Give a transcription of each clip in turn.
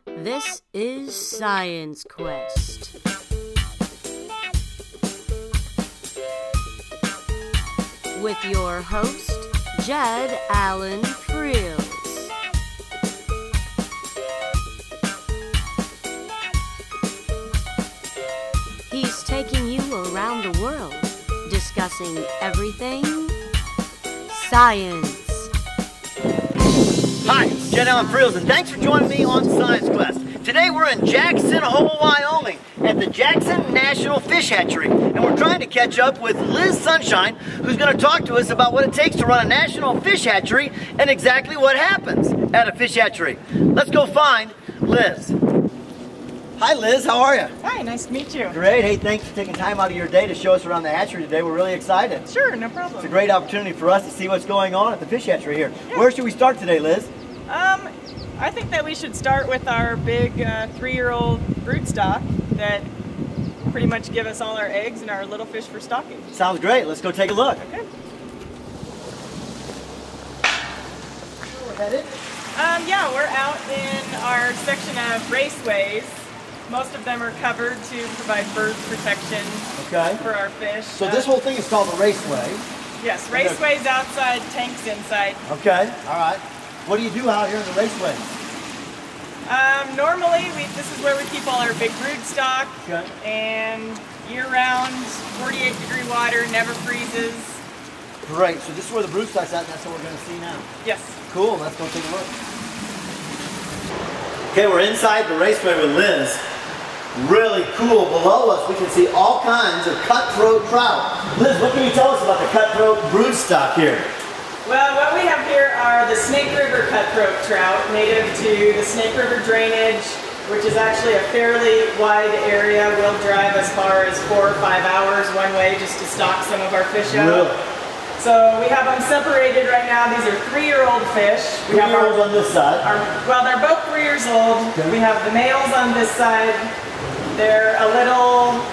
This is Science Quest. With your host, Jed Allen Frills. He's taking you around the world, discussing everything science. Hi, Jed Allen Frills, and thanks for joining me on Science Quest. Today we're in Jackson Hole, Wyoming, at the Jackson National Fish Hatchery, and we're trying to catch up with Liz Sunshine, who's going to talk to us about what it takes to run a national fish hatchery and exactly what happens at a fish hatchery. Let's go find Liz. Hi Liz, how are you? Hi, nice to meet you. Great. Hey, thanks for taking time out of your day to show us around the hatchery today. We're really excited. Sure, no problem. It's a great opportunity for us to see what's going on at the fish hatchery here. Yeah. Where should we start today, Liz? I think that we should start with our big 3-year-old broodstock that pretty much give us all our eggs and our little fish for stocking. Sounds great. Let's go take a look. Okay. Where we're headed? Yeah, we're out in our section of raceways. Most of them are covered to provide bird protection for our fish. So this whole thing is called the raceway? Yes, raceways outside, tanks inside. Okay, all right. What do you do out here in the raceway? Normally, this is where we keep all our big broodstock. Okay. And year-round, 48-degree water, never freezes. Great. So this is where the broodstock's at, and that's what we're going to see now. Yes. Cool. Let's go take a look. Okay, we're inside the raceway with Liz. Really cool. Below us, we can see all kinds of cutthroat trout. Liz, what can you tell us about the cutthroat broodstock here? Well, what we have here are the Snake River cutthroat trout, native to the Snake River drainage, which is actually a fairly wide area. We'll drive as far as 4 or 5 hours one way just to stock some of our fish out. Really? So we have them separated right now. These are 3-year-old fish. We have 3-year-olds on this side. Well, they're both 3 years old. Okay. We have the males on this side. They're a little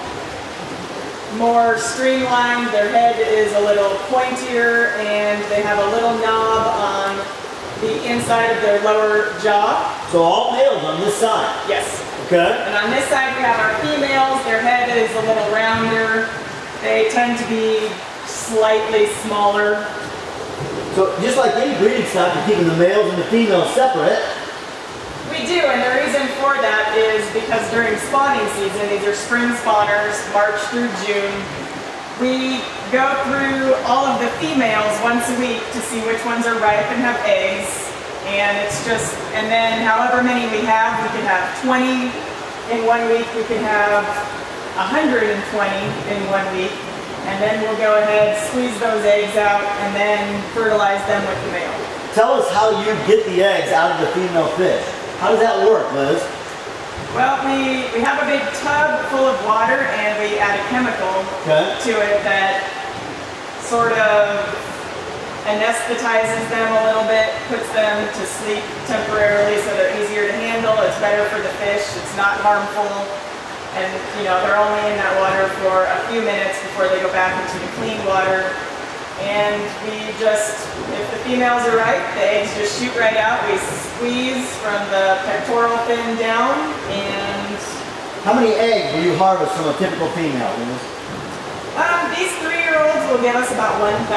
more streamlined. Their head is a little pointier, and they have a little knob on the inside of their lower jaw. So all males on this side? Yes. Okay. And on this side we have our females. Their head is a little rounder. They tend to be slightly smaller. So just like any breeding stock, you're keeping the males and the females separate. We do, and the reason for that is because during spawning season, these are spring spawners, March through June, we go through all of the females once a week to see which ones are ripe and have eggs, and and then however many we have, we can have 20 in 1 week, we can have 120 in 1 week, and then we'll go ahead, squeeze those eggs out, and then fertilize them with the male. Tell us how you get the eggs out of the female fish. How does that work, Liz? Well, we have a big tub full of water, and we add a chemical to it that sort of anesthetizes them a little bit, puts them to sleep temporarily so they're easier to handle. It's better for the fish. It's not harmful. And, you know, they're only in that water for a few minutes before they go back into the clean water. And we just, if the females are ripe, the eggs just shoot right out. We squeeze from the pectoral fin down, and... How many eggs will you harvest from a typical female? These 3-year-olds will give us about 1,000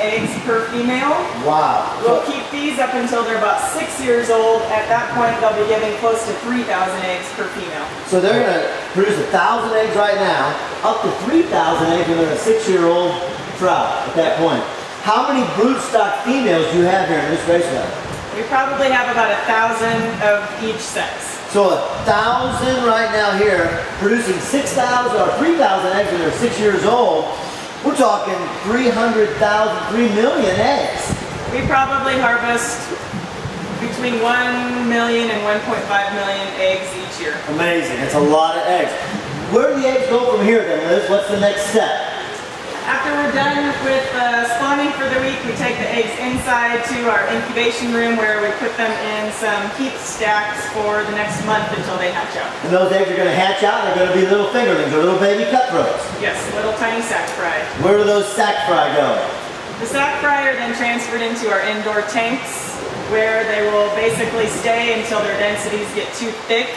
eggs per female. Wow. We'll keep these up until they're about 6 years old. At that point, they'll be giving close to 3,000 eggs per female. So they're going to produce 1,000 eggs right now, up to 3,000 eggs when they're a 6-year-old trout at that point. How many broodstock females do you have here in this raceway? We probably have about 1,000 of each sex. So 1,000 right now here, producing 6,000 or 3,000 eggs when they're 6 years old. We're talking 300,000, 3 million eggs. We probably harvest between 1 million and 1.5 million eggs each year. Amazing, that's a lot of eggs. Where do the eggs go from here then, Liz? What's the next step? After we're done with spawning for the week, we take the eggs inside to our incubation room where we put them in some heat stacks for the next month until they hatch out. And those eggs are going to hatch out and they're going to be little fingerlings or little baby cutthroats. Yes, little tiny sac fry. Where do those sac fry go? The sac fry are then transferred into our indoor tanks where they will basically stay until their densities get too thick.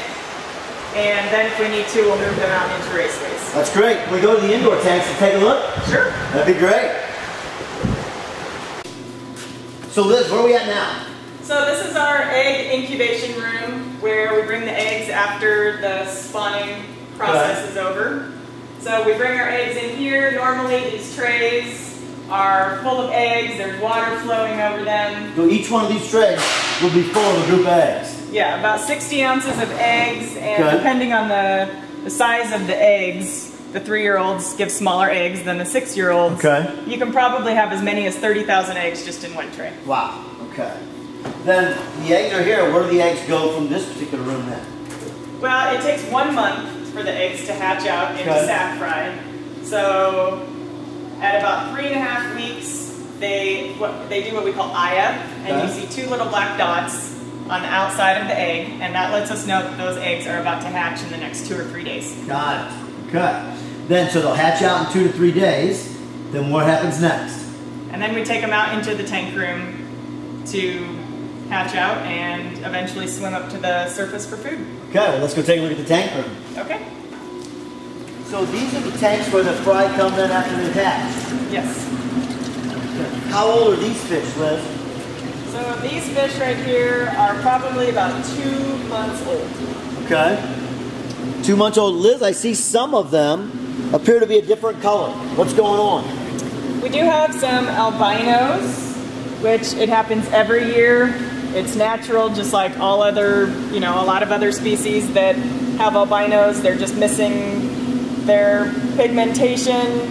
And then if we need to, we'll move them out into raceways. That's great. Can we go to the indoor tanks and take a look? Sure. That'd be great. So Liz, where are we at now? So this is our egg incubation room where we bring the eggs after the spawning process is over. So we bring our eggs in here. Normally these trays are full of eggs. There's water flowing over them. So each one of these trays will be full of a group of eggs. Yeah, about 60 ounces of eggs, and depending on the size of the eggs, the 3-year-olds give smaller eggs than the 6-year-olds. Okay. You can probably have as many as 30,000 eggs just in one tray. Wow. Okay. Then the eggs are here. Where do the eggs go from this particular room then? Well, it takes 1 month for the eggs to hatch out into sack fry. So at about 3.5 weeks, they do what we call Aya, and you see 2 little black dots on the outside of the egg, and that lets us know that those eggs are about to hatch in the next 2 or 3 days. Got it. Okay. Then, so they'll hatch out in 2 to 3 days. Then what happens next? And then we take them out into the tank room to hatch out and eventually swim up to the surface for food. Okay, well, let's go take a look at the tank room. Okay. So these are the tanks where the fry come in after they've hatched? Yes. Okay. How old are these fish, Liz? So these fish right here are probably about 2 months old. Okay. 2 months old. Liz, I see some of them appear to be a different color. What's going on? We do have some albinos, which it happens every year. It's natural, just like all other, a lot of other species that have albinos. They're just missing their pigmentation.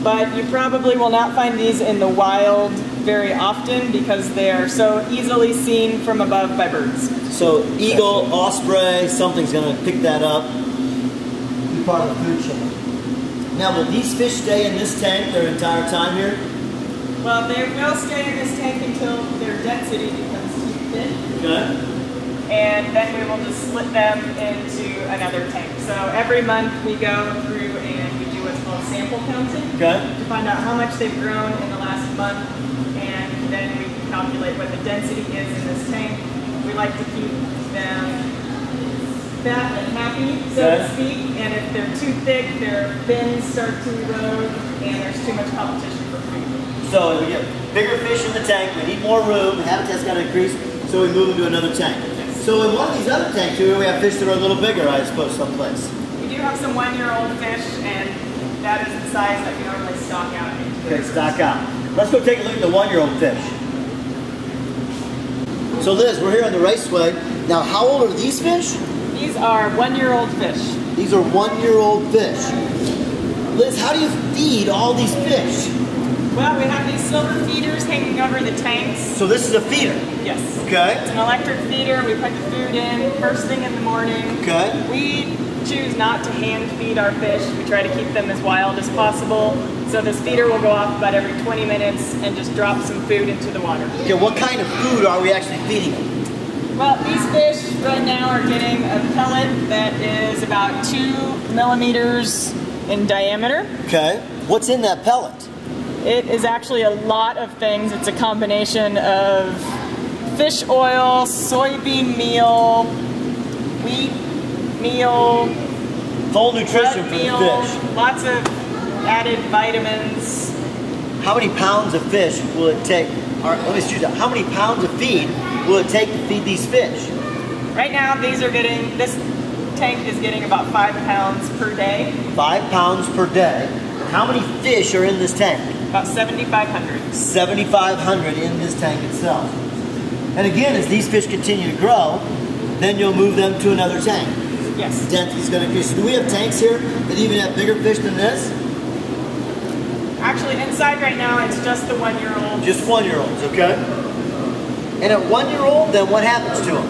But you probably will not find these in the wild very often because they are so easily seen from above by birds. So eagle, osprey, something's going to pick that up. Be part of the food chain. Now, will these fish stay in this tank their entire time here? Well, they will stay in this tank until their density becomes too thin. Okay. And then we will just split them into another tank. So every month we go through and we do what's called sample counting to find out how much they've grown in the last month. And then we can calculate what the density is in this tank. We like to keep them fat and happy, so to speak. And if they're too thick, their fins start to erode, and there's too much competition for food. So we get bigger fish in the tank, we need more room, the habitat's got to increase, so we move them to another tank. Yes. So in one of these other tanks here, we have fish that are a little bigger, I suppose, someplace. We do have some 1-year-old fish, and that is the size that we normally stock out. Okay, stock out. Let's go take a look at the 1-year-old fish. So Liz, we're here on the raceway. Now, how old are these fish? These are 1-year-old fish. These are 1-year-old fish. Liz, how do you feed all these fish? Well, we have these silver feeders hanging over the tanks. So this is a feeder? Yes. Okay. It's an electric feeder. We put the food in first thing in the morning. Okay. We choose not to hand feed our fish. We try to keep them as wild as possible. So this feeder will go off about every 20 minutes and just drop some food into the water. Okay, what kind of food are we actually feeding them? Well, these fish right now are getting a pellet that is about 2 millimeters in diameter. Okay. What's in that pellet? It is actually a lot of things. It's a combination of fish oil, soybean meal, wheat meal, Full nutrition for meal, the fish. lots of added vitamins. How many pounds of fish will it take, or let me choose that, how many pounds of feed will it take to feed these fish? Right now, this tank is getting about 5 pounds per day. 5 pounds per day. How many fish are in this tank? About 7,500. 7,500 in this tank itself. And again, as these fish continue to grow, then you'll move them to another tank. Yes. The density is going to increase. So do we have tanks here that even have bigger fish than this? Actually, inside right now, it's just the 1-year-olds. Just 1-year-olds, okay. And at 1-year-old, then what happens to them?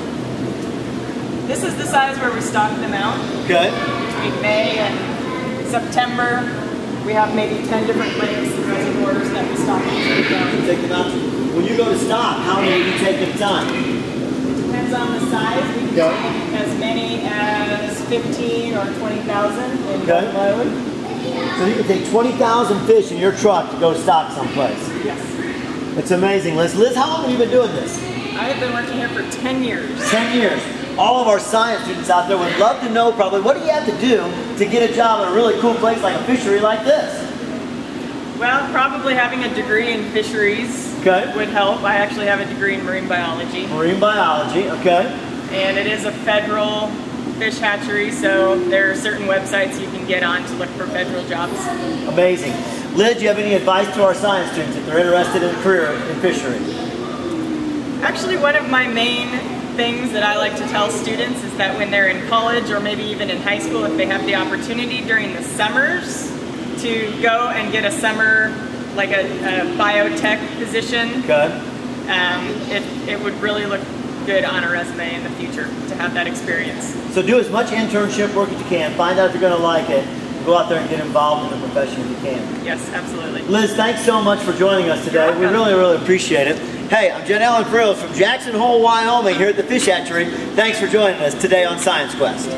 This is the size where we stock them out. Okay. Between May and September, we have maybe 10 different lakes and reservoirs that we stock them. Take them out. When you go to stock, how many do you take at a time? It depends on the size. We can take as many as 15 or 20,000 in one load. So you can take 20,000 fish in your truck to go stock someplace. Yes. It's amazing, Liz. Liz, how long have you been doing this? I have been working here for 10 years. 10 years. All of our science students out there would love to know probably, what do you have to do to get a job in a really cool place like a fishery like this? Well, probably having a degree in fisheries would help. I actually have a degree in marine biology. Marine biology, okay. And it is a federal fish hatchery, so there are certain websites you can get on to look for federal jobs. Amazing. Liz, do you have any advice to our science students if they're interested in a career in fishery? Actually, one of my main things that I like to tell students is that when they're in college or maybe even in high school, if they have the opportunity during the summers to go and get a summer, like a biotech position, it would really look good on a resume in the future to have that experience. So do as much internship work as you can, find out if you're going to like it, go out there and get involved in the profession if you can. Yes, absolutely. Liz, thanks so much for joining us today. We really, really appreciate it. Hey, I'm Jen Allen Frills from Jackson Hole, Wyoming here at the Fish Hatchery. Thanks for joining us today on Science Quest.